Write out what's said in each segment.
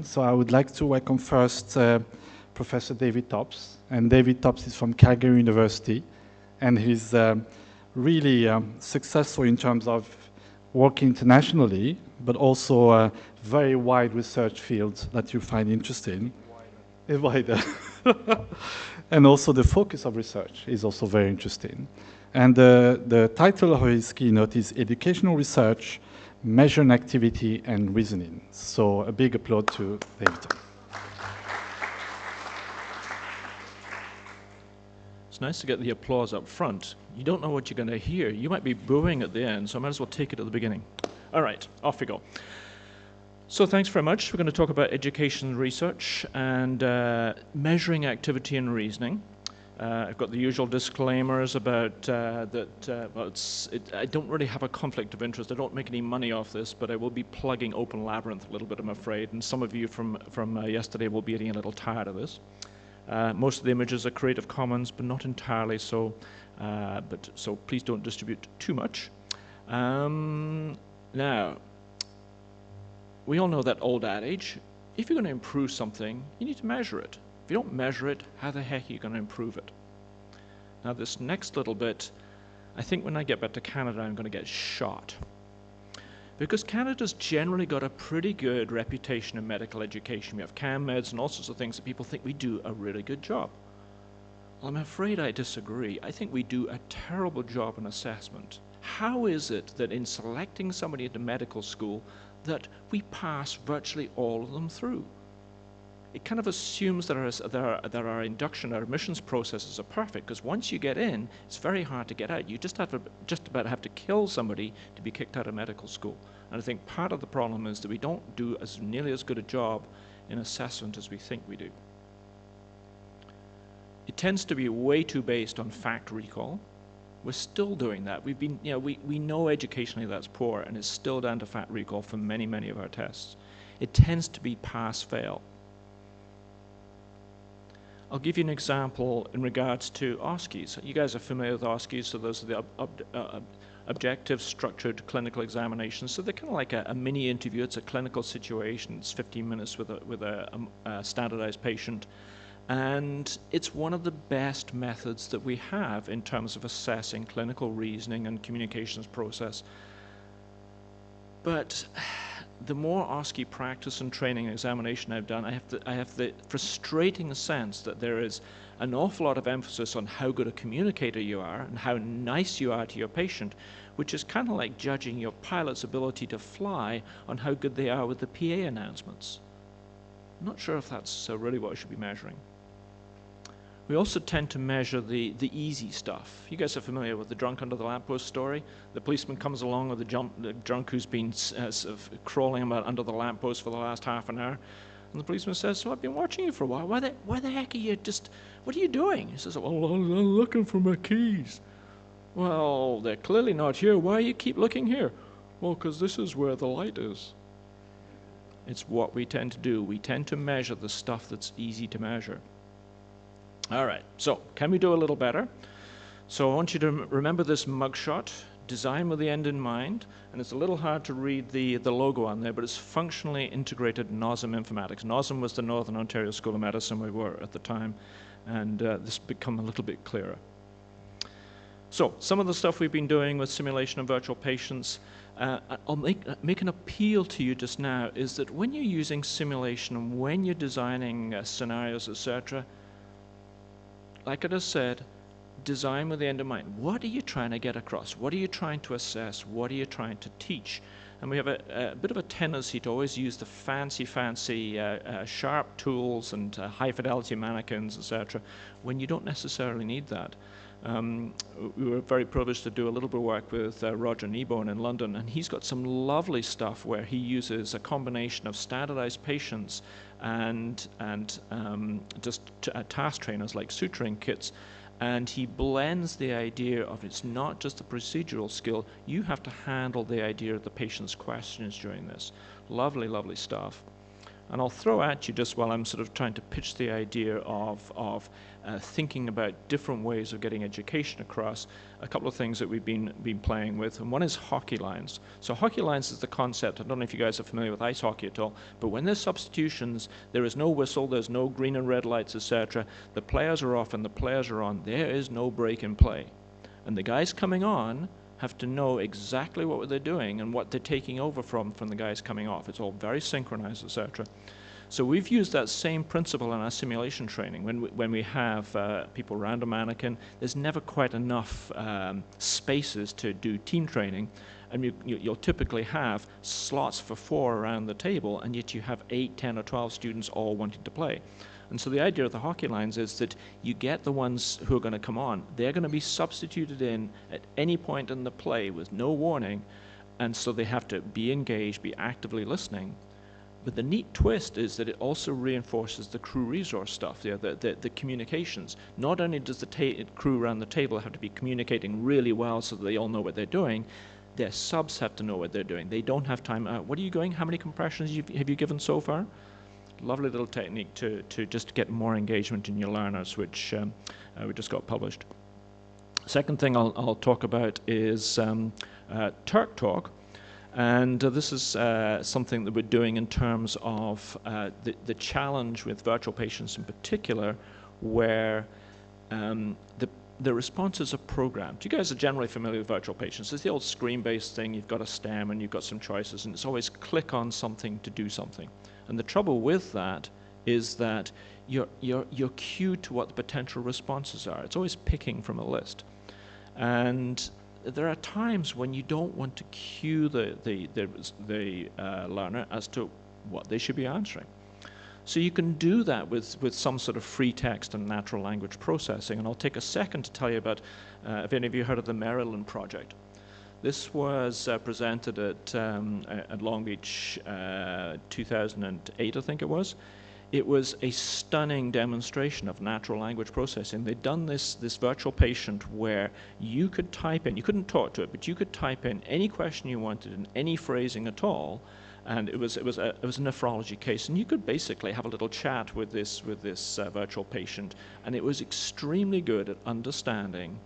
So I would like to welcome first Professor David Tops. And David Tops is from Calgary University. And he's really successful in terms of working internationally, but also a very wide research field that you find interesting. Wider. And also the focus of research is also very interesting. And the title of his keynote is Educational Research, Measuring Activity and Reasoning. So a big applaud to David. It's nice to get the applause up front. You don't know what you're going to hear. You might be booing at the end, so I might as well take it at the beginning. All right, off we go. So thanks very much. We're going to talk about education research and measuring activity and reasoning. I've got the usual disclaimers about well, I don't really have a conflict of interest. I don't make any money off this, but I will be plugging Open Labyrinth a little bit, I'm afraid. And some of you from yesterday will be getting a little tired of this. Most of the images are Creative Commons, but not entirely so. So please don't distribute too much. Now, we all know that old adage, if you're going to improve something, you need to measure it. If you don't measure it, how the heck are you going to improve it? Now this next little bit, I think when I get back to Canada, I'm going to get shot. Because Canada's generally got a pretty good reputation in medical education. We have CAM-Meds and all sorts of things that people think we do a really good job. Well, I'm afraid I disagree. I think we do a terrible job in assessment. How is it that in selecting somebody into medical school that we pass virtually all of them through? It kind of assumes that our induction, our admissions processes are perfect, because once you get in, it's very hard to get out. You just about have to kill somebody to be kicked out of medical school. And I think part of the problem is that we don't do nearly as good a job in assessment as we think we do. It tends to be way too based on fact recall. We're still doing that. We've been, we know educationally that's poor, and it's still down to fact recall for many, many of our tests. It tends to be pass-fail. I'll give you an example in regards to OSCEs. You guys are familiar with OSCEs, so those are the objective structured clinical examinations. So they're kind of like a mini interview. It's a clinical situation. It's 15 minutes with a standardized patient. And it's one of the best methods that we have in terms of assessing clinical reasoning and communications process. But the more OSCE practice and training and examination I've done, I have the frustrating sense that there is an awful lot of emphasis on how good a communicator you are and how nice you are to your patient, which is kind of like judging your pilot's ability to fly on how good they are with the PA announcements. I'm not sure if that's really what I should be measuring. We also tend to measure the easy stuff. You guys are familiar with the drunk under the lamppost story. The policeman comes along with the drunk who's been sort of crawling about under the lamppost for the last half an hour. And the policeman says, so I've been watching you for a while. Why the heck are you what are you doing? He says, well, I'm looking for my keys. Well, they're clearly not here. Why do you keep looking here? Well, because this is where the light is. It's what we tend to do. We tend to measure the stuff that's easy to measure. All right, so can we do a little better? So I want you to remember this mugshot, design with the end in mind, and it's a little hard to read the logo on there, but it's functionally integrated NOSM informatics. NOSM was the Northern Ontario School of Medicine we were at the time, and this has become a little bit clearer. So some of the stuff we've been doing with simulation of virtual patients, I'll make an appeal to you just now, is that when you're using simulation and when you're designing scenarios, etc., like I just said, design with the end in mind. What are you trying to get across? What are you trying to assess? What are you trying to teach? And we have a bit of a tendency to always use the fancy sharp tools and high-fidelity mannequins, etc., when you don't necessarily need that. We were very privileged to do a little bit of work with Roger Kneebone in London, and he's got some lovely stuff where he uses a combination of standardized patients and just task trainers like suturing kits, and he blends the idea of it's not just a procedural skill, you have to handle the idea of the patient's questions during this. Lovely, lovely stuff. And I'll throw at you, just while I'm sort of trying to pitch the idea of thinking about different ways of getting education across, a couple of things that we've been playing with. And one is hockey lines. So hockey lines is the concept. I don't know if you guys are familiar with ice hockey at all, but when there's substitutions, there is no whistle, there's no green and red lights, etc. The players are off and the players are on. There is no break in play. And the guys coming on have to know exactly what they're doing and what they're taking over from the guys coming off. It's all very synchronized, etc. So we've used that same principle in our simulation training. When we have people around a mannequin, there's never quite enough spaces to do team training, and you'll typically have slots for 4 around the table, and yet you have 8, 10, or 12 students all wanting to play. And so the idea of the hockey lines is that you get the ones who are going to come on. They're going to be substituted in at any point in the play with no warning, and so they have to be engaged, be actively listening. But the neat twist is that it also reinforces the crew resource stuff, the communications. Not only does the crew around the table have to be communicating really well so that they all know what they're doing, their subs have to know what they're doing. They don't have time. What are you going? How many compressions have you given so far? Lovely little technique to just get more engagement in your learners, which we just got published. Second thing I'll talk about is Turk Talk. And this is something that we're doing in terms of the challenge with virtual patients in particular, where the responses are programmed. You guys are generally familiar with virtual patients. It's the old screen-based thing. You've got a stem and you've got some choices, and it's always click on something to do something. And the trouble with that is that you're cued to what the potential responses are. It's always picking from a list. And there are times when you don't want to cue the learner as to what they should be answering. So you can do that with some sort of free text and natural language processing. And I'll take a second to tell you about, if any of you heard of the Maryland project. This was presented at Long Beach 2008, I think it was. It was a stunning demonstration of natural language processing. They'd done this virtual patient where you could type in, you couldn't talk to it, but you could type in any question you wanted in any phrasing at all, and it was a nephrology case, and you could basically have a little chat with this virtual patient, and it was extremely good at understanding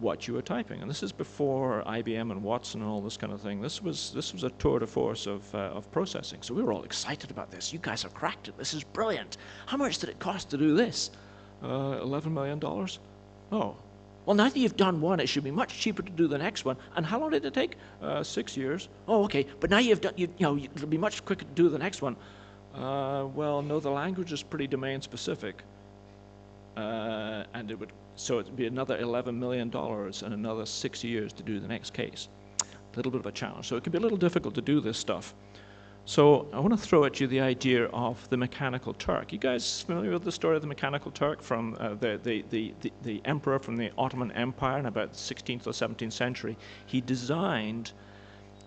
what you were typing. And this is before IBM and Watson and all this kind of thing. This was a tour de force of processing. So we were all excited about this. You guys have cracked it. This is brilliant. How much did it cost to do this? $11 million. Oh, well, now that you've done one, it should be much cheaper to do the next one. And how long did it take? 6 years. Oh, okay. But now you've done, it'll be much quicker to do the next one. Well, no, the language is pretty domain specific. And so it'd be another $11 million and another 6 years to do the next case. A little bit of a challenge. So it can be a little difficult to do this stuff. So I want to throw at you the idea of the mechanical Turk. You guys familiar with the story of the mechanical Turk from the emperor from the Ottoman Empire in about the 16th or 17th century? He designed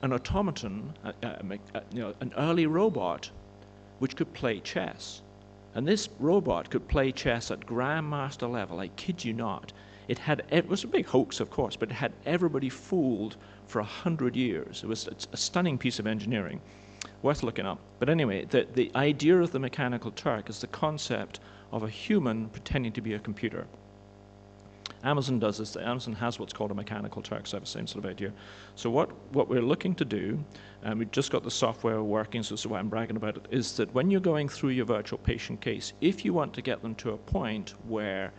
an automaton, an early robot, which could play chess. And this robot could play chess at grandmaster level. I kid you not. It was a big hoax, of course, but it had everybody fooled for 100 years. It was a stunning piece of engineering, worth looking up. But anyway, the idea of the mechanical Turk is the concept of a human pretending to be a computer. Amazon does this. Amazon has what's called a mechanical Turk, so I have the same sort of idea. So what we're looking to do, and we've just got the software working, so this is why I'm bragging about it, is that when you're going through your virtual patient case, if you want to get them to a point where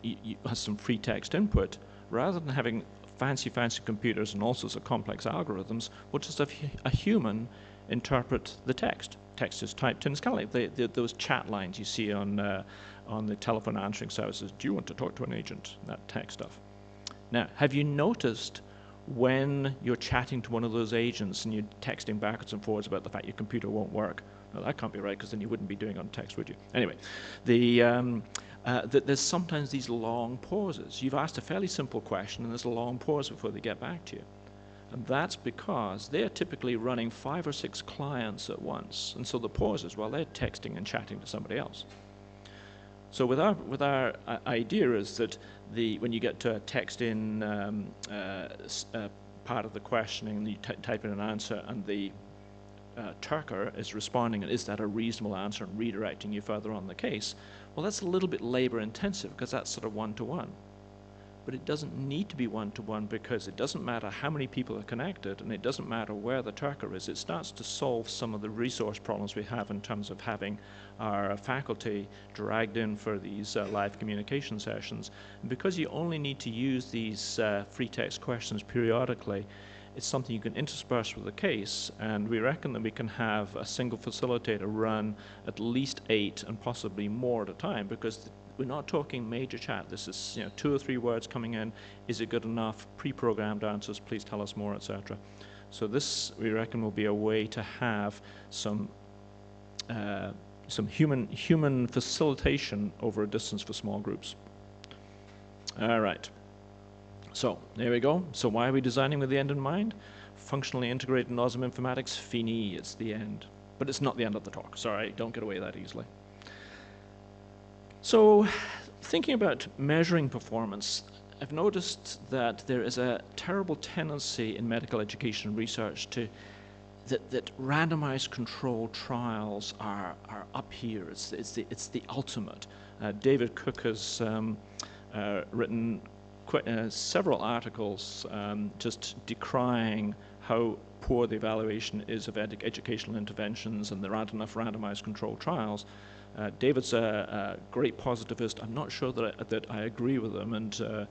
you have some free text input, rather than having fancy computers and all sorts of complex algorithms, we'll just have a human interpret the text. Text is typed in. It's kind of like those chat lines you see on the telephone answering services. Do you want to talk to an agent? That tech stuff. Now, have you noticed when you're chatting to one of those agents and you're texting backwards and forwards about the fact your computer won't work? Well, that can't be right, because then you wouldn't be doing it on text, would you? Anyway, there's sometimes these long pauses. You've asked a fairly simple question, and there's a long pause before they get back to you. And that's because they're typically running 5 or 6 clients at once. And so the pauses, well, they're texting and chatting to somebody else. So with our idea is that when you get to a text in part of the questioning, you type in an answer, and the Turker is responding, and is that a reasonable answer, and redirecting you further on the case. Well, that's a little bit labor intensive because that's sort of one-to-one. But it doesn't need to be one-to-one because it doesn't matter how many people are connected, and it doesn't matter where the Turker is. It starts to solve some of the resource problems we have in terms of having our faculty dragged in for these live communication sessions. And because you only need to use these free text questions periodically, it's something you can intersperse with the case, and we reckon that we can have a single facilitator run at least 8 and possibly more at a time, because we're not talking major chat. This is 2 or 3 words coming in. Is it good enough? Pre-programmed answers, please tell us more, etc. So this, we reckon, will be a way to have some human facilitation over a distance for small groups. All right. So there we go. So why are we designing with the end in mind? Functionally integrated NOSM informatics, fini, it's the end. But it's not the end of the talk. Sorry, don't get away that easily. So thinking about measuring performance, I've noticed that there is a terrible tendency in medical education research that randomized controlled trials are up here. It's the ultimate. David Cook has written several articles just decrying how poor the evaluation is of educational interventions, and there aren't enough randomized controlled trials. David's a great positivist. I'm not sure that I agree with him, and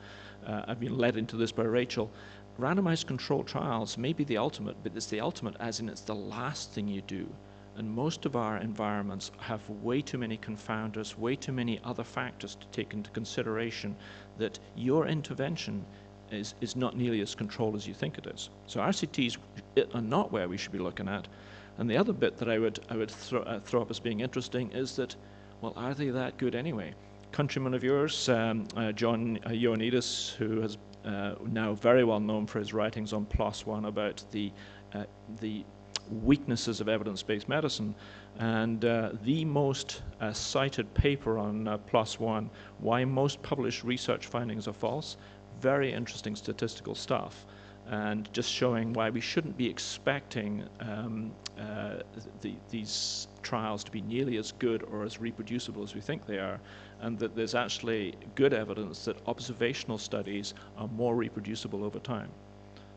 I've been led into this by Rachel. Randomized controlled trials may be the ultimate, but it's the ultimate as in it's the last thing you do. And most of our environments have way too many confounders, way too many other factors to take into consideration, that your intervention is not nearly as controlled as you think it is. So RCTs are not where we should be looking at. And the other bit that I would throw up as being interesting is that, well, are they that good anyway? Countryman of yours, John Ioannidis, who is now very well known for his writings on PLOS ONE about the weaknesses of evidence-based medicine, and the most cited paper on PLOS ONE, why most published research findings are false. Very interesting statistical stuff, and just showing why we shouldn't be expecting these trials to be nearly as good or as reproducible as we think they are, and that there's actually good evidence that observational studies are more reproducible over time.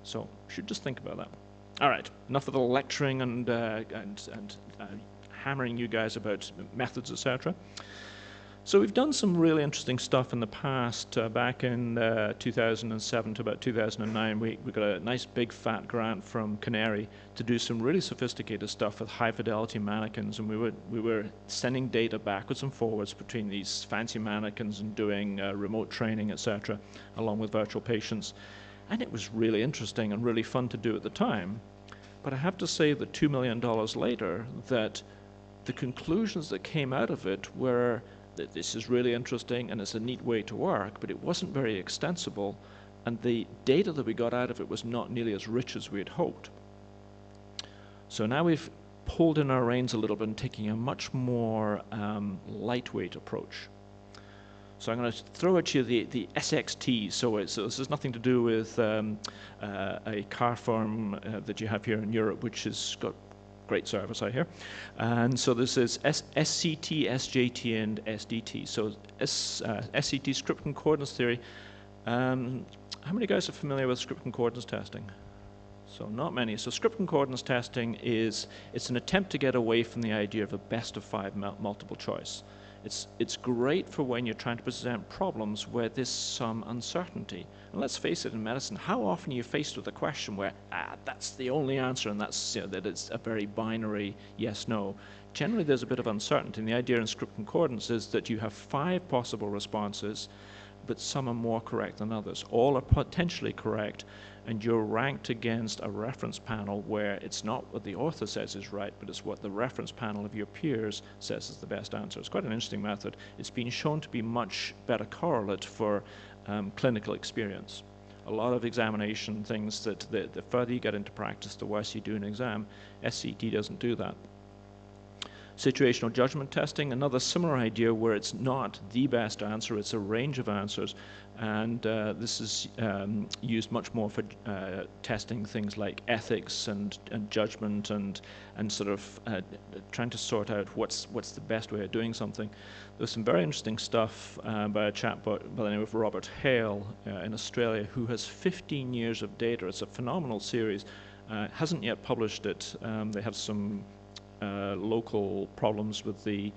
So we should just think about that. All right, enough of the lecturing and hammering you guys about methods, etc. So we've done some really interesting stuff in the past. Back in 2007 to about 2009, we got a nice big fat grant from Canary to do some really sophisticated stuff with high fidelity mannequins, and we were sending data backwards and forwards between these fancy mannequins and doing remote training, etc., along with virtual patients. And it was really interesting and really fun to do at the time. But I have to say that $2 million later, that the conclusions that came out of it were that this is really interesting and it's a neat way to work, but it wasn't very extensible, and the data that we got out of it was not nearly as rich as we had hoped. So now we've pulled in our reins a little bit and taking a much more lightweight approach. So I'm going to throw at you the SXT. So this has nothing to do with a car firm that you have here in Europe, which has got great service, I hear. And so this is SCT, SJT, and SDT. So SCT, script concordance theory. How many guys are familiar with script concordance testing? So not many. So script concordance testing it's an attempt to get away from the idea of a best of 5 multiple choice. It's great for when you're trying to present problems where there's some uncertainty. And let's face it, in medicine, how often are you faced with a question where that's the only answer, and that's that it's a very binary yes/no. Generally, there's a bit of uncertainty. And the idea in script concordance is that you have 5 possible responses, but some are more correct than others. All are potentially correct, and you're ranked against a reference panel where it's not what the author says is right, but it's what the reference panel of your peers says is the best answer. It's quite an interesting method. It's been shown to be much better correlate for clinical experience. A lot of examination things that the further you get into practice, the worse you do an exam. SCT doesn't do that. Situational judgment testing, another similar idea where it's not the best answer, it's a range of answers. And this is used much more for testing things like ethics and judgment and sort of trying to sort out what's the best way of doing something. There's some very interesting stuff by a chap by the name of Robert Hale in Australia, who has 15 years of data. It's a phenomenal series. Hasn't yet published it. They have some local problems with the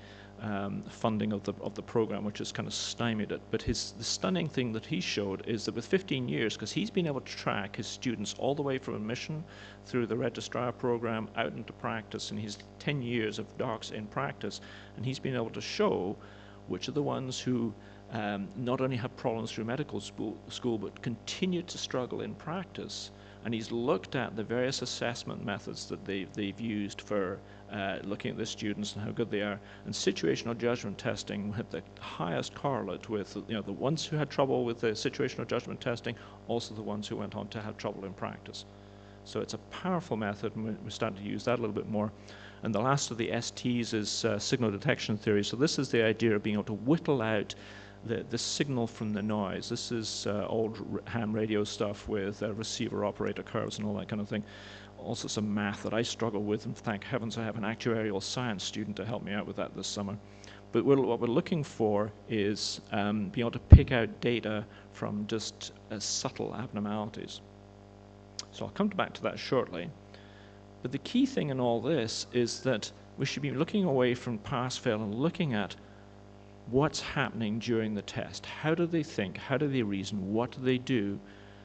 funding of the program, which has kind of stymied it. But the stunning thing that he showed is that with 15 years, because he's been able to track his students all the way from admission through the registrar program out into practice, and he's 10 years of docs in practice, and he's been able to show which are the ones who not only have problems through medical school but continue to struggle in practice. And he's looked at the various assessment methods that they've used for looking at the students and how good they are. And situational judgment testing had the highest correlate with the ones who had trouble with the situational judgment testing, also the ones who went on to have trouble in practice. So it's a powerful method, and we're starting to use that a little bit more. And the last of the STs is signal detection theory. So this is the idea of being able to whittle out the signal from the noise. This is old ham radio stuff with receiver operator curves and all that kind of thing. Also some math that I struggle with, and thank heavens I have an actuarial science student to help me out with that this summer. But what we're looking for is being able to pick out data from just subtle abnormalities. So I'll come back to that shortly. But the key thing in all this is that we should be looking away from pass-fail and looking at what's happening during the test. How do they think? How do they reason? What do they do?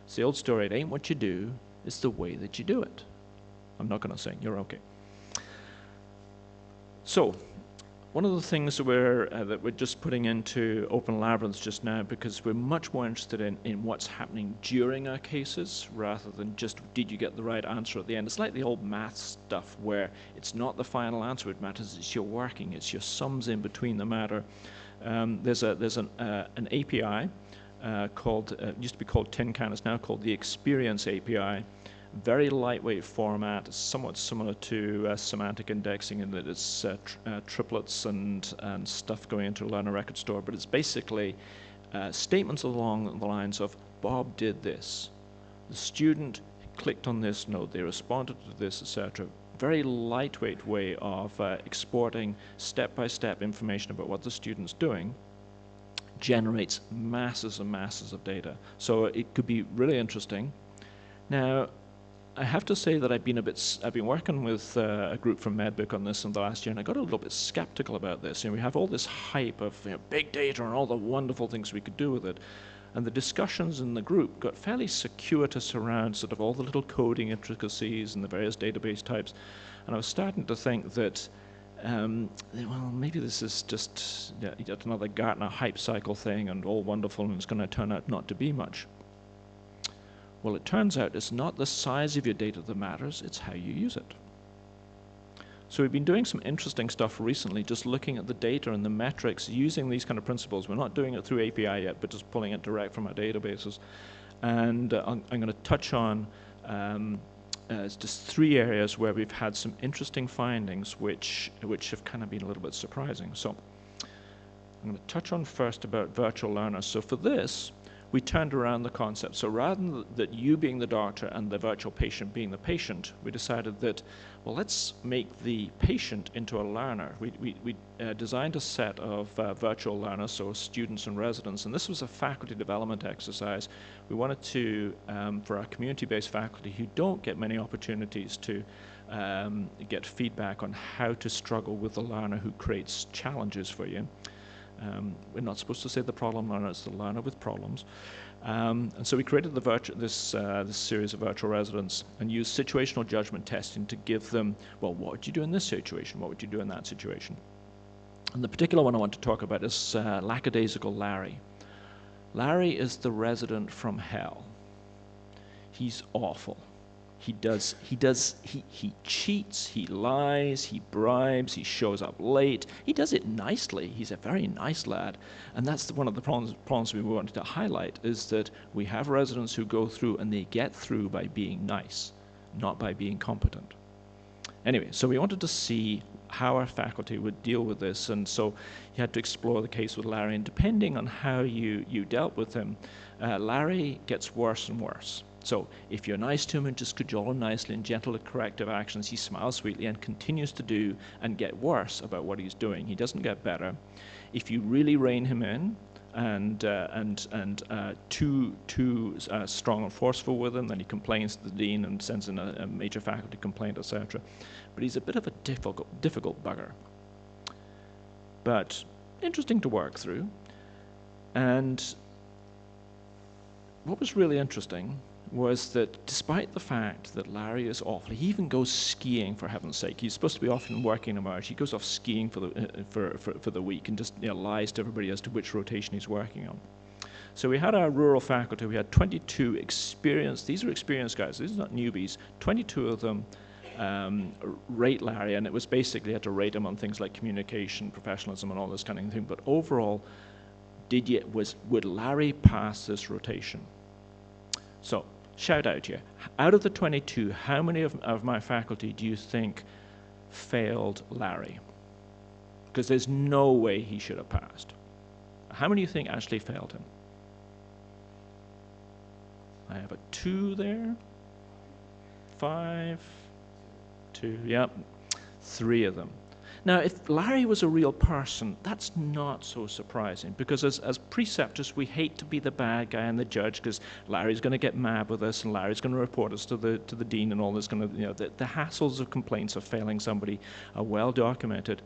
It's the old story, it ain't what you do, it's the way that you do it. I'm not going to sing, you're okay. So, one of the things that we're just putting into Open Labyrinth just now, because we're much more interested in what's happening during our cases rather than just did you get the right answer at the end. It's like the old math stuff where it's not the final answer that matters, it's your working, it's your sums in between that matter. There's an API called, used to be called Tin Can, it's now called the Experience API. Very lightweight format, somewhat similar to semantic indexing in that it's triplets and stuff going into a learner record store, but it's basically statements along the lines of Bob did this, the student clicked on this note, they responded to this, etc. Very lightweight way of exporting step-by-step information about what the student's doing, generates masses and masses of data. So it could be really interesting. Now, I have to say that I've been working with a group from Medbook on this in the last year, and I got a little bit skeptical about this. We have all this hype of big data and all the wonderful things we could do with it. And the discussions in the group got fairly circuitous around sort of all the little coding intricacies and the various database types. And I was starting to think that, well, maybe this is just yet another Gartner hype cycle thing and all wonderful, and it's going to turn out not to be much. Well, it turns out it's not the size of your data that matters, it's how you use it. So we've been doing some interesting stuff recently, just looking at the data and the metrics using these kind of principles. We're not doing it through API yet, but just pulling it direct from our databases. And I'm going to touch on just 3 areas where we've had some interesting findings which have kind of been a little bit surprising. So I'm going to touch on first about virtual learners. So for this, we turned around the concept. So rather than that you being the doctor and the virtual patient being the patient, we decided that, well, let's make the patient into a learner. We designed a set of virtual learners, so students and residents, and this was a faculty development exercise. We wanted to, for our community-based faculty who don't get many opportunities to get feedback on how to struggle with the learner who creates challenges for you. We're not supposed to say the problem learner, it's the learner with problems. And so we created this series of virtual residents and used situational judgment testing to give them, well, what would you do in this situation? What would you do in that situation? And the particular one I want to talk about is lackadaisical Larry. Larry is the resident from hell. He's awful. He cheats, he lies, he bribes, he shows up late. He does it nicely. He's a very nice lad. And that's one of the problems we wanted to highlight, is that we have residents who go through and they get through by being nice, not by being competent. Anyway, so we wanted to see how our faculty would deal with this. And so you had to explore the case with Larry, and depending on how you dealt with him, Larry gets worse and worse. So if you're nice to him and just cajole him nicely and gentle corrective actions, he smiles sweetly and continues to do and get worse about what he's doing. He doesn't get better. If you really rein him in and too strong and forceful with him, then he complains to the dean and sends in a major faculty complaint, etc. But he's a bit of a difficult bugger. But interesting to work through. And what was really interesting was that despite the fact that Larry is awful, he even goes skiing, for heaven's sake. He's supposed to be off and working in March. He goes off skiing for the week and just lies to everybody as to which rotation he's working on. So we had our rural faculty. We had 22 experienced, these are experienced guys, these are not newbies, 22 of them rate Larry, and it was basically had to rate him on things like communication, professionalism, and all this kind of thing. But overall, would Larry pass this rotation? So, shout out here. Out of the 22, how many of my faculty do you think failed Larry? Because there's no way he should have passed. How many do you think actually failed him? I have a 2 there. 5. 2, yep. 3 of them. Now, if Larry was a real person, that's not so surprising, because as preceptors, we hate to be the bad guy and the judge, because Larry's going to get mad with us, and Larry's going to report us to the dean, and all this kind of, the hassles of complaints of failing somebody are well documented.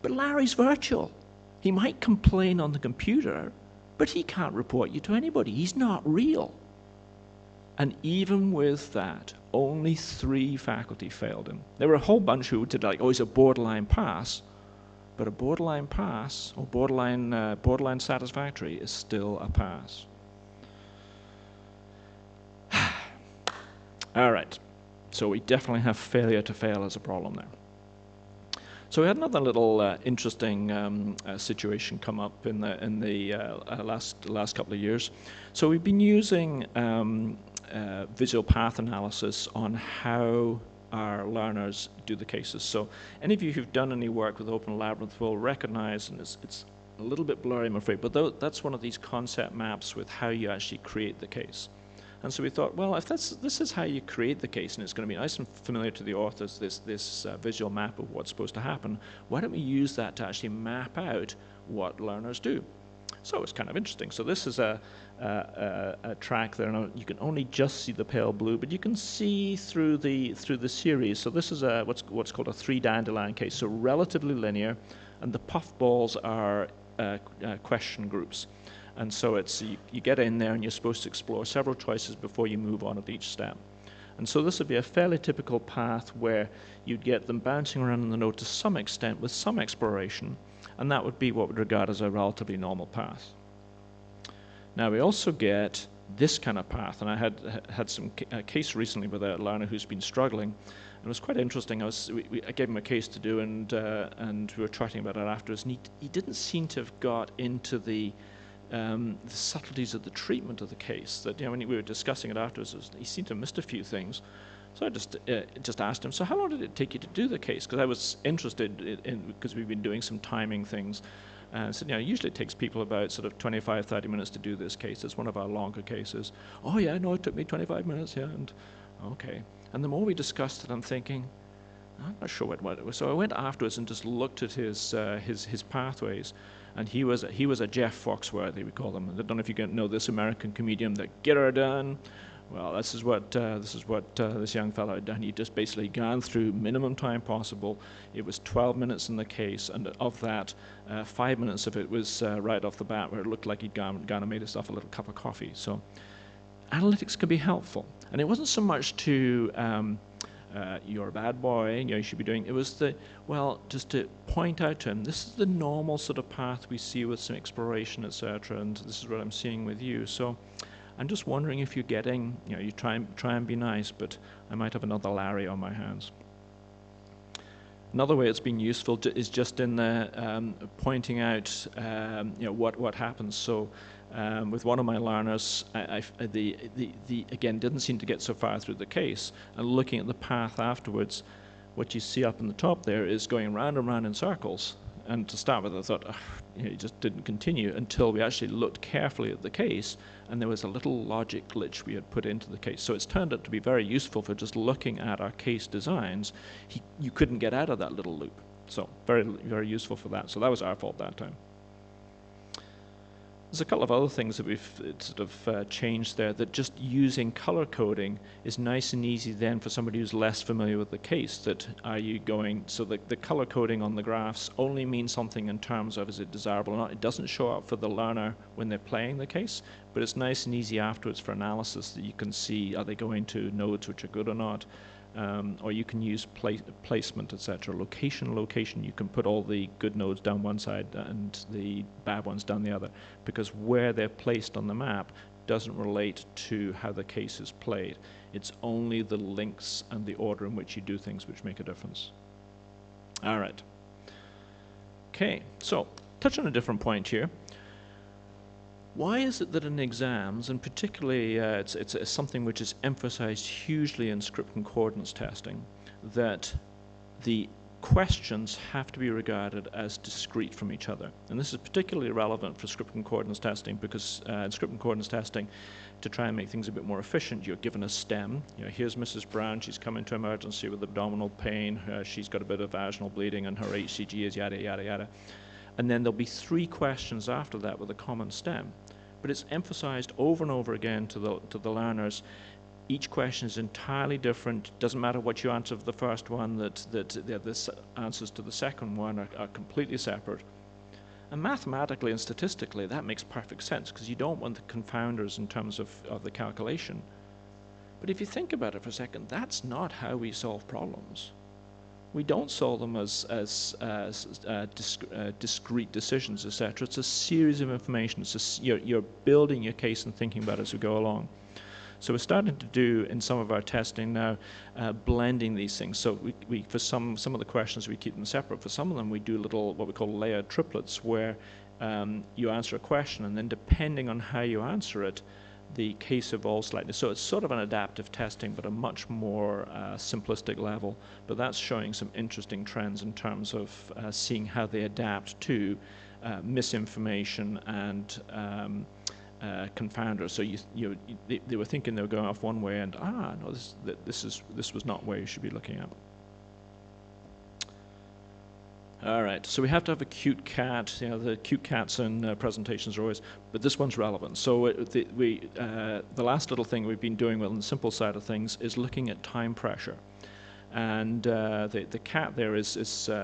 But Larry's virtual. He might complain on the computer, but he can't report you to anybody. He's not real. And even with that, only 3 faculty failed him. There were a whole bunch who did like, oh, he's a borderline pass, but a borderline pass or borderline satisfactory is still a pass. All right, so we definitely have failure to fail as a problem there. So we had another little interesting situation come up in the last couple of years. So we've been using visual path analysis on how our learners do the cases. So any of you who've done any work with Open Labyrinth will recognize, and it's a little bit blurry, I'm afraid, but that's one of these concept maps with how you actually create the case. And so we thought, well, if this is how you create the case, and it's going to be nice and familiar to the authors, this visual map of what's supposed to happen, why don't we use that to actually map out what learners do? So it's kind of interesting. So this is a track there. Now you can only just see the pale blue, but you can see through the series. So this is what's called a 3 dandelion case. So relatively linear, and the puff balls are question groups. And so it's you get in there and you're supposed to explore several choices before you move on at each step. And so this would be a fairly typical path where you'd get them bouncing around in the node to some extent with some exploration, and that would be what we'd regard as a relatively normal path. Now we also get this kind of path, and I had some case recently with a learner who's been struggling. It was quite interesting. I gave him a case to do, and we were chatting about it afterwards, and he didn't seem to have got into the subtleties of the treatment of the case. That when we were discussing it afterwards, he seemed to have missed a few things. So I just asked him, so how long did it take you to do the case? Because I was interested in because we've been doing some timing things. And so usually it takes people about sort of 25, 30 minutes to do this case. It's one of our longer cases. Oh yeah, no, it took me 25 minutes, yeah, and okay. And the more we discussed it, I'm thinking, I'm not sure what it was. So I went afterwards and just looked at his pathways. And he was a Jeff Foxworthy, we call him. I don't know if you know this American comedian, the get her done. Well, this is what this young fellow had done. He just basically gone through minimum time possible. It was 12 minutes in the case, and of that, 5 minutes of it was right off the bat, where it looked like he'd gone and made himself a little cup of coffee. So analytics can be helpful, and it wasn't so much to you're a bad boy, you should be doing. It was just to point out to him, this is the normal sort of path we see with some exploration, etc., and this is what I'm seeing with you. So I'm just wondering if you're getting, you try and be nice, but I might have another Larry on my hands. Another way it's been useful is just in the pointing out, what happens. So with one of my learners, again didn't seem to get so far through the case, and looking at the path afterwards, what you see up in the top there is going round and round in circles. And to start with, I thought, it just didn't continue until we actually looked carefully at the case, and there was a little logic glitch we had put into the case. So it's turned out to be very useful for just looking at our case designs. You couldn't get out of that little loop. So very, very useful for that. So that was our fault that time. There's a couple of other things that we've sort of changed there, that just using color coding is nice and easy then for somebody who's less familiar with the case. That are you going, so the color coding on the graphs only means something in terms of is it desirable or not. It doesn't show up for the learner when they're playing the case, but it's nice and easy afterwards for analysis that you can see, are they going to nodes which are good or not. Or you can use placement, etc. Location, you can put all the good nodes down one side and the bad ones down the other, because where they're placed on the map doesn't relate to how the case is played. It's only the links and the order in which you do things which make a difference. All right. Okay, so touch on a different point here. Why is it that in exams, and particularly it's something which is emphasized hugely in script and coordinates testing, that the questions have to be regarded as discrete from each other? And this is particularly relevant for script and coordinates testing, because in script and coordinates testing, to try and make things a bit more efficient, you're given a stem. Here's Mrs. Brown, she's come into emergency with abdominal pain, she's got a bit of vaginal bleeding, and her HCG is yada, yada, yada. And then there'll be 3 questions after that with a common stem. But it's emphasized over and over again to the learners. Each question is entirely different. Doesn't matter what you answer for the first one, that the answers to the second one are completely separate. And mathematically and statistically, that makes perfect sense, because you don't want the confounders in terms of the calculation. But if you think about it for a second, that's not how we solve problems. We don't solve them as discrete decisions, etc. It's a series of information. You're building your case and thinking about it as we go along. So we're starting to do, in some of our testing now, blending these things. So we for some of the questions, we keep them separate. For some of them, we do little, what we call layered triplets, where you answer a question, and then depending on how you answer it, the case evolves slightly. So it's sort of an adaptive testing, but a much more simplistic level. But that's showing some interesting trends in terms of seeing how they adapt to misinformation and confounders. So they were thinking they were going off one way, and no, this was not where you should be looking at. All right, so we have to have a cute cat. The cute cats in presentations are always, but this one's relevant. So the last little thing we've been doing on the simple side of things is looking at time pressure. And the cat there is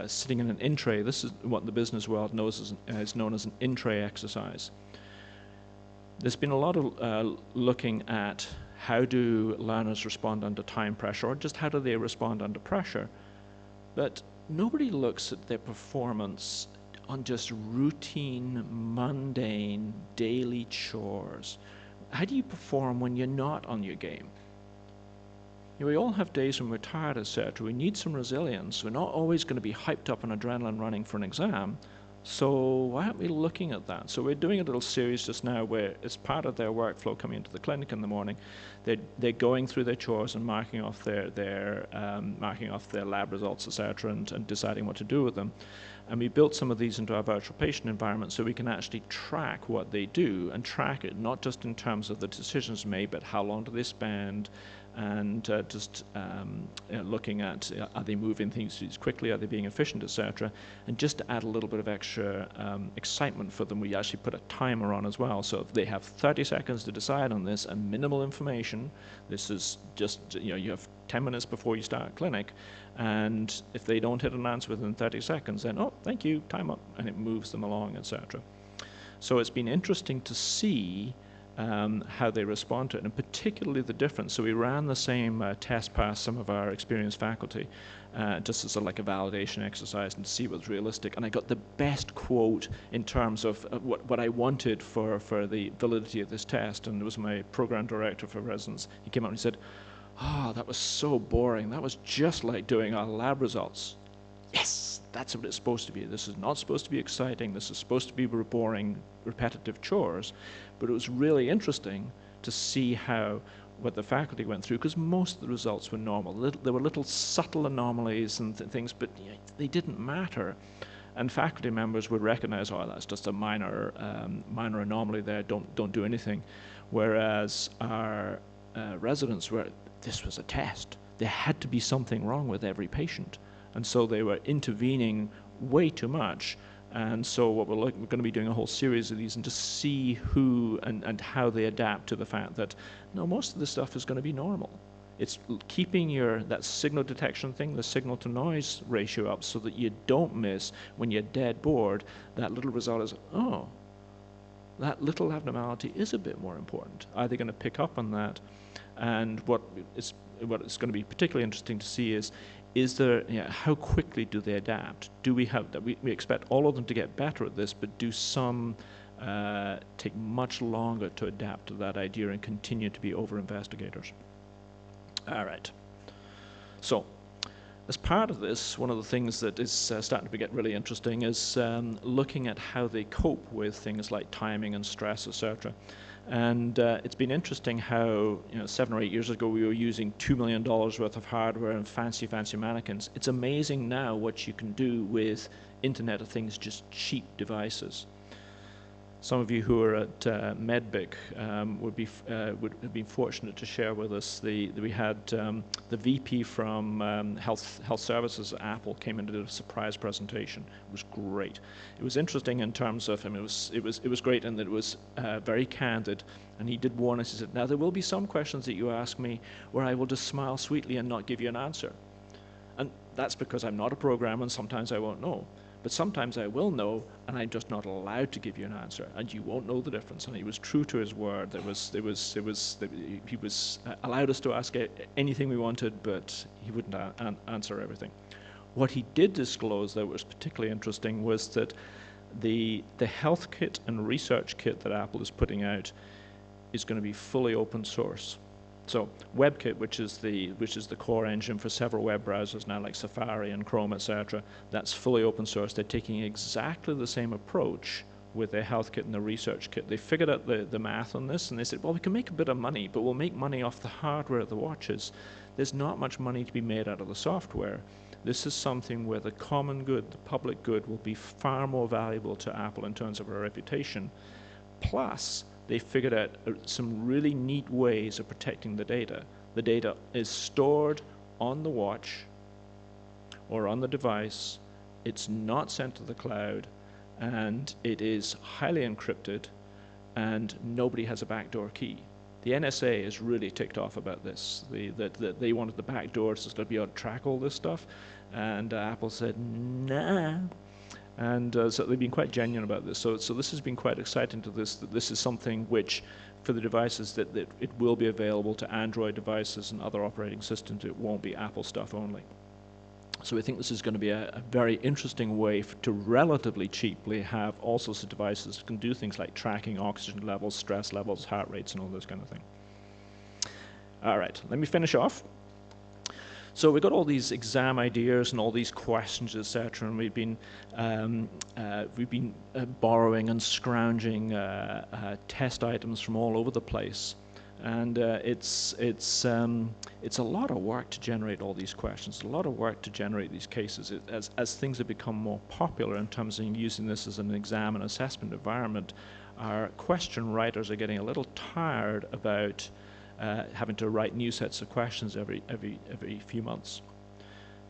sitting in an in-tray. This is what the business world knows is known as an in-tray exercise. There's been a lot of looking at how do learners respond under time pressure, or just how do they respond under pressure. But nobody looks at their performance on just routine, mundane, daily chores. How do you perform when you're not on your game? We all have days when we're tired, etc. We need some resilience. We're not always going to be hyped up on adrenaline running for an exam. So why aren't we looking at that? So we're doing a little series just now where it's part of their workflow coming into the clinic in the morning. They're going through their chores and marking off their lab results, etc., and deciding what to do with them. And we built some of these into our virtual patient environment so we can actually track what they do, and track it not just in terms of the decisions made, but how long do they spend, and just looking at are they moving things quickly, are they being efficient, etc. And just to add a little bit of extra excitement for them, we actually put a timer on as well. So if they have 30 seconds to decide on this and minimal information, this is just, you have 10 minutes before you start clinic, and if they don't hit an answer within 30 seconds, then, oh, thank you, time up, and it moves them along, etc. So it's been interesting to see how they respond to it, and particularly the difference. So we ran the same test past some of our experienced faculty, just as like a validation exercise and to see what's realistic. And I got the best quote in terms of what I wanted for the validity of this test, and it was my program director for residents. He came up and he said, that was so boring. That was just like doing our lab results. Yes, that's what it's supposed to be. This is not supposed to be exciting. This is supposed to be boring, repetitive chores. But it was really interesting to see how what the faculty went through, because most of the results were normal. There were little subtle anomalies and things, but they didn't matter. And faculty members would recognize, oh, that's just a minor anomaly there, don't do anything. Whereas our residents were, this was a test. There had to be something wrong with every patient. And so they were intervening way too much. And so what we're going to be doing a whole series of these and just see who and how they adapt to the fact that, no, most of this stuff is going to be normal. It's keeping that signal detection thing, the signal to noise ratio up, so that you don't miss, when you're dead bored, that little result is, oh, that little abnormality is a bit more important. Are they going to pick up on that? And what is going to be particularly interesting to see is there, how quickly do they adapt? Do we have that? We expect all of them to get better at this, but do some take much longer to adapt to that idea and continue to be over-investigators? All right. So, as part of this, one of the things that is starting to get really interesting is looking at how they cope with things like timing and stress, etc. And it's been interesting how, 7 or 8 years ago we were using $2 million worth of hardware and fancy mannequins. It's amazing now what you can do with Internet of Things, just cheap devices. Some of you who are at MedBic would have been fortunate to share with us we had the VP from Health Services at Apple came and did a surprise presentation. It was great. It was interesting in terms of, it was great in that it was very candid, and he did warn us. He said, now there will be some questions that you ask me where I will just smile sweetly and not give you an answer. And that's because I'm not a programmer and sometimes I won't know. But sometimes I will know, and I'm just not allowed to give you an answer, and you won't know the difference. And he was true to his word. He was allowed us to ask anything we wanted, but he wouldn't answer everything. What he did disclose that was particularly interesting was that the HealthKit and research kit that Apple is putting out is going to be fully open source. So WebKit, which is the core engine for several web browsers now, like Safari and Chrome, etc., that's fully open source. They're taking exactly the same approach with their HealthKit and the research kit. They figured out the math on this, and they said, well, we can make a bit of money, but we'll make money off the hardware of the watches. There's not much money to be made out of the software. This is something where the common good, the public good, will be far more valuable to Apple in terms of our reputation. Plus, they figured out some really neat ways of protecting the data. The data is stored on the watch or on the device. It's not sent to the cloud, and it is highly encrypted, and nobody has a backdoor key. The NSA is really ticked off about this. That they wanted the backdoors to be able to track all this stuff, and Apple said, nah. And so they've been quite genuine about this. So this has been quite exciting to this, that this is something which, for the devices, that it will be available to Android devices and other operating systems. It won't be Apple stuff only. So we think this is going to be a very interesting way to relatively cheaply have all sorts of devices that can do things like tracking oxygen levels, stress levels, heart rates, and all this kind of thing. All right, let me finish off. So we got all these exam ideas and all these questions, etc., and we've been borrowing and scrounging test items from all over the place, and it's a lot of work to generate all these questions, a lot of work to generate these cases. As things have become more popular in terms of using this as an exam and assessment environment, our question writers are getting a little tired about having to write new sets of questions every few months.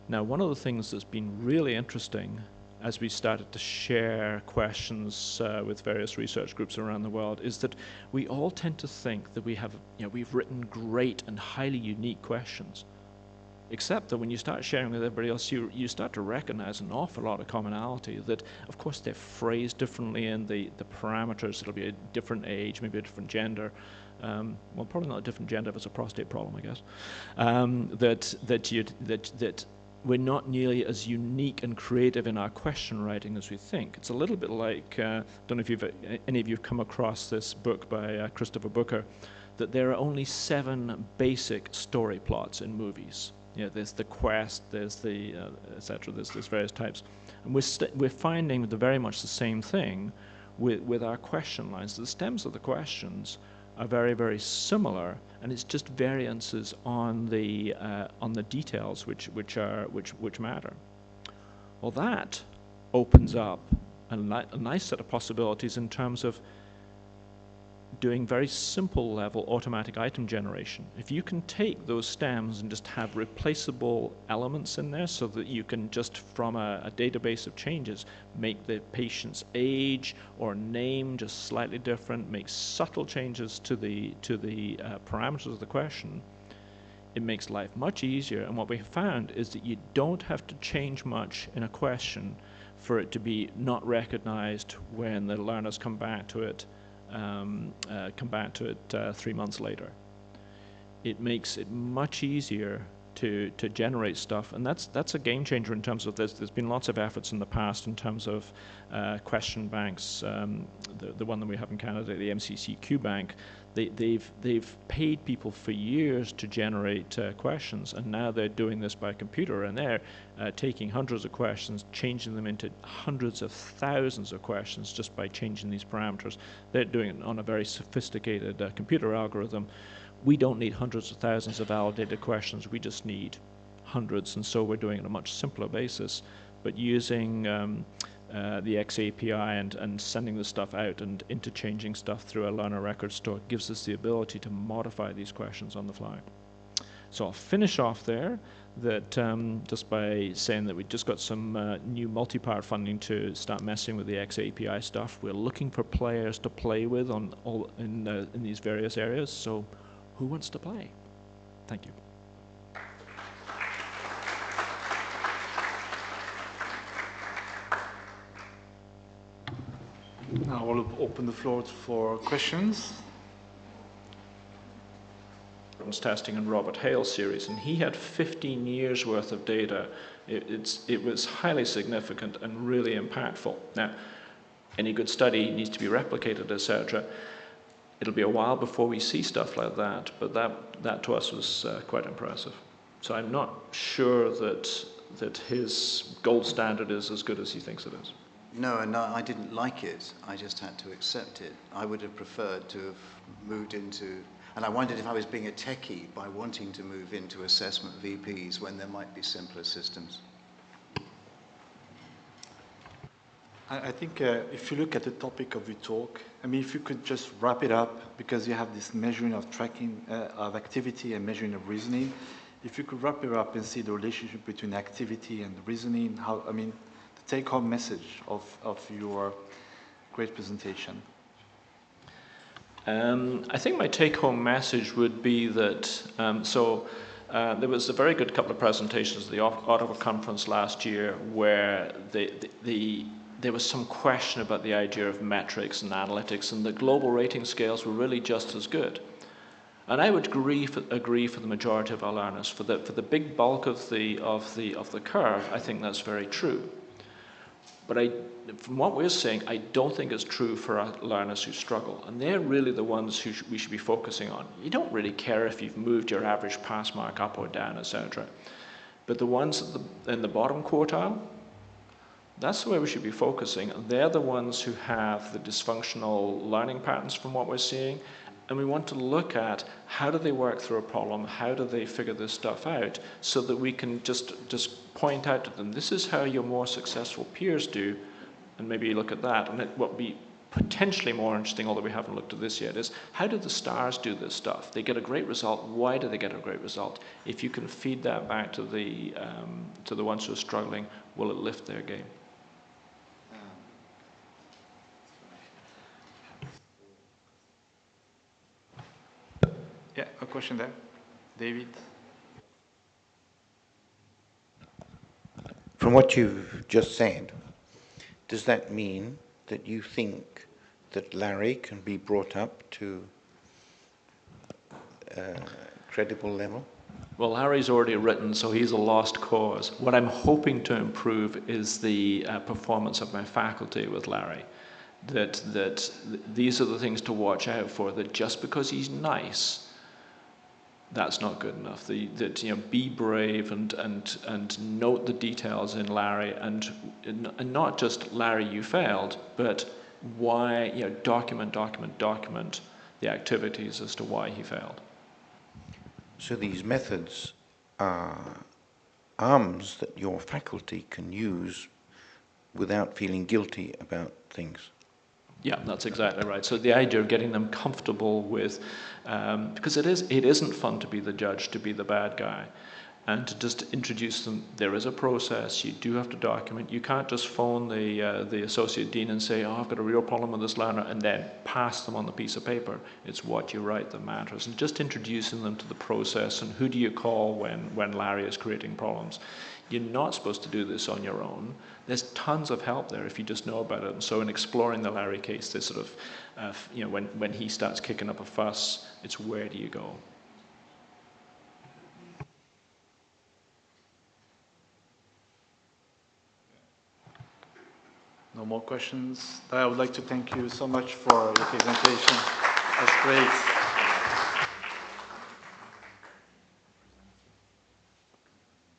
Now, one of the things that's been really interesting as we started to share questions with various research groups around the world is that we all tend to think that we've written great and highly unique questions, except that when you start sharing with everybody else, you start to recognize an awful lot of commonality. That, of course, they're phrased differently in the parameters. It'll be a different age, maybe a different gender. Well, probably not a different gender if it's a prostate problem, I guess. That we're not nearly as unique and creative in our question writing as we think. It's a little bit like, I don't know if any of you have come across this book by Christopher Booker, that there are only 7 basic story plots in movies. There's the quest, there's the etc. There's various types, and we're finding very much the same thing with our question lines. The stems of the questions are very, very similar, and it's just variances on the details which matter. Well, that opens up a nice set of possibilities in terms of doing very simple level automatic item generation. If you can take those stems and just have replaceable elements in there so that you can just from a database of changes make the patient's age or name just slightly different, make subtle changes to the parameters of the question, it makes life much easier. And what we found is that you don't have to change much in a question for it to be not recognized when the learners come back to it 3 months later. It makes it much easier to generate stuff, and that's a game changer in terms of there's been lots of efforts in the past in terms of question banks. The one that we have in Canada, the MCCQ bank, they've paid people for years to generate questions, and now they're doing this by computer, and they're taking hundreds of questions, changing them into hundreds of thousands of questions just by changing these parameters. They're doing it on a very sophisticated computer algorithm. We don't need hundreds of thousands of validated questions, we just need hundreds, and so we're doing it on a much simpler basis, but using the XAPI and sending the stuff out and interchanging stuff through a learner record store gives us the ability to modify these questions on the fly. So I'll finish off there that just by saying that we just got some new multipart funding to start messing with the XAPI stuff. We're looking for players to play with in these various areas, so who wants to play? Thank you. Now I'll open the floor for questions. Testing in Robert Hale series, and he had 15 years worth of data. It was highly significant and really impactful. Now, any good study needs to be replicated, etc. It'll be a while before we see stuff like that, but that to us was quite impressive. So I'm not sure that his gold standard is as good as he thinks it is. No, and I didn't like it. I just had to accept it. I would have preferred to have moved into, and I wondered if I was being a techie by wanting to move into assessment VPs when there might be simpler systems. I think if you look at the topic of your talk, I mean, if you could just wrap it up, because you have this measuring of tracking of activity and measuring of reasoning. If you could wrap it up and see the relationship between activity and reasoning, how, I mean, the take-home message of your great presentation. I think my take-home message would be that, there was a very good couple of presentations at the Ottawa conference last year where there was some question about the idea of metrics and analytics, and the global rating scales were really just as good. And I would agree for the majority of our learners. For the big bulk of the curve, I think that's very true. But from what we're seeing, I don't think it's true for our learners who struggle. And they're really the ones who we should be focusing on. You don't really care if you've moved your average pass mark up or down, etc. But the ones in the bottom quartile, that's the way we should be focusing. They're the ones who have the dysfunctional learning patterns from what we're seeing. And we want to look at how do they work through a problem, how do they figure this stuff out, so that we can just point out to them, this is how your more successful peers do, and maybe look at that. And what would be potentially more interesting, although we haven't looked at this yet, is how do the stars do this stuff? They get a great result. Why do they get a great result? If you can feed that back to the ones who are struggling, will it lift their game? Yeah, a question there. David? From what you've just said, does that mean that you think that Larry can be brought up to a credible level? Well, Larry's already written, so he's a lost cause. What I'm hoping to improve is the performance of my faculty with Larry. That these are the things to watch out for, that just because he's nice, that's not good enough. Be brave and note the details in Larry, and not just Larry, you failed, but why, document, the activities as to why he failed. So these methods are arms that your faculty can use without feeling guilty about things. Yeah, that's exactly right. So the idea of getting them comfortable with, because it isn't fun to be the judge, to be the bad guy, and to just introduce them. There is a process. You do have to document. You can't just phone the associate dean and say, "Oh, I've got a real problem with this learner," and then pass them on the piece of paper. It's what you write that matters, and just introducing them to the process and who do you call when Larry is creating problems. You're not supposed to do this on your own. There's tons of help there if you just know about it. And so in exploring the Larry case, there's sort of, when he starts kicking up a fuss, it's where do you go? No more questions. I would like to thank you so much for your presentation. That's great.